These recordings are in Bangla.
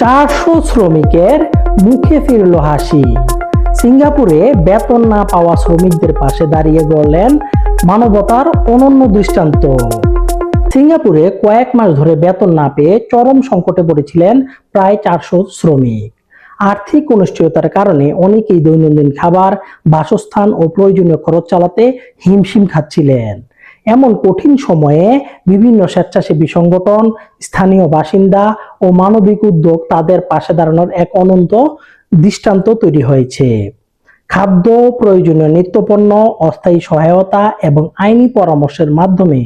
400 শ্রমিকের মুখে ফিরল হাসি। সিঙ্গাপুরে বেতন না পাওয়া শ্রমিকদের পাশে দাঁড়িয়ে গড়লেন মানবতার অনন্য দৃষ্টান্ত। সিঙ্গাপুরে কয়েক মাস ধরে বেতন না পেয়ে চরম সংকটে পড়েছিলেন প্রায় 400 শ্রমিক। আর্থিক অনিশ্চয়তার কারণে অনেকেই দৈনন্দিন খাবার, বাসস্থান ও প্রয়োজনীয় খরচ চালাতে হিমশিম খাচ্ছিলেন। এমন কঠিন সময়ে বিভিন্ন স্বেচ্ছাসেবী সংগঠন, স্থানীয় বাসিন্দা ও মানবিক উদ্যোগ তাদের পাশে দাঁড়ানোর এক অনন্ত দৃষ্টান্ত তৈরি হয়েছে। খাদ্য, প্রয়োজনীয় নিত্যপণ্য, অস্থায়ী সহায়তা এবং আইনি পরামর্শের মাধ্যমে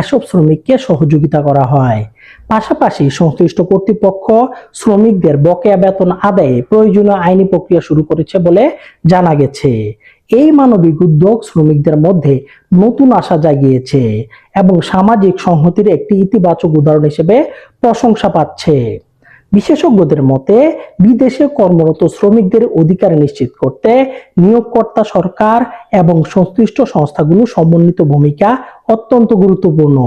এসব শ্রমিককে সহযোগিতা করা হয়। পাশাপাশি সংশ্লিষ্ট কর্তৃপক্ষ শ্রমিকদের বকেয়া বেতন আদায়ে প্রয়োজনীয় আইনি প্রক্রিয়া শুরু করেছে বলে জানা গেছে। এই মানবিক উদ্যোগ শ্রমিকদের মধ্যে নতুন আশা জাগিয়েছে এবং সামাজিক সংহতির একটি ইতিবাচক উদাহরণ হিসেবে প্রশংসা পাচ্ছে। বিশেষজ্ঞদের মতে, বিদেশে কর্মরত শ্রমিকদের অধিকার নিশ্চিত করতে নিয়োগকর্তা সরকার এবং সংশ্লিষ্ট সংস্থাগুলোর সমন্বিত ভূমিকা অত্যন্ত গুরুত্বপূর্ণ।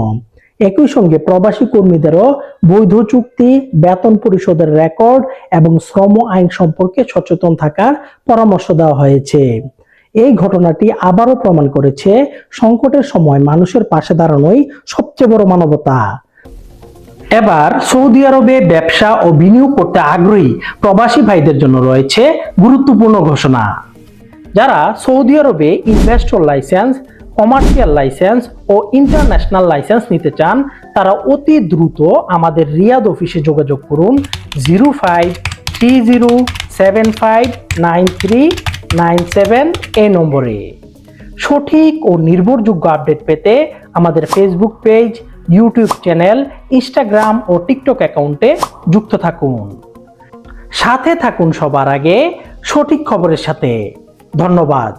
একই সঙ্গে প্রবাসী কর্মীদেরও বৈধ চুক্তি, বেতন পরিশোধের রেকর্ড এবং শ্রম আইন সম্পর্কে সচেতন থাকার পরামর্শ দেওয়া হয়েছে। এই ঘটনাটি আবারও প্রমাণ করেছে, সংকটের সময় মানুষের পাশে দাঁড়ানোই সবচেয়ে বড় মানবতা। এবার সৌদি আরবে ব্যবসা ও বিনিয়োগ করতে আগ্রহী প্রবাসী ভাইদের জন্য রয়েছে গুরুত্বপূর্ণ ঘোষণা। যারা সৌদি আরবে ইনভেস্টর লাইসেন্স, কমার্শিয়াল লাইসেন্স ও ইন্টারন্যাশনাল লাইসেন্স নিতে চান, তারা অতি দ্রুত আমাদের রিয়াদ অফিসে যোগাযোগ করুন 0530759397 এই নম্বরে। সঠিক ও নির্ভরযোগ্য আপডেট পেতে আমাদের Facebook page, YouTube channel, Instagram ও টিকটক অ্যাকাউন্টে যুক্ত থাকুন। সাথে থাকুন সবার আগে সঠিক খবরের সাথে। ধন্যবাদ।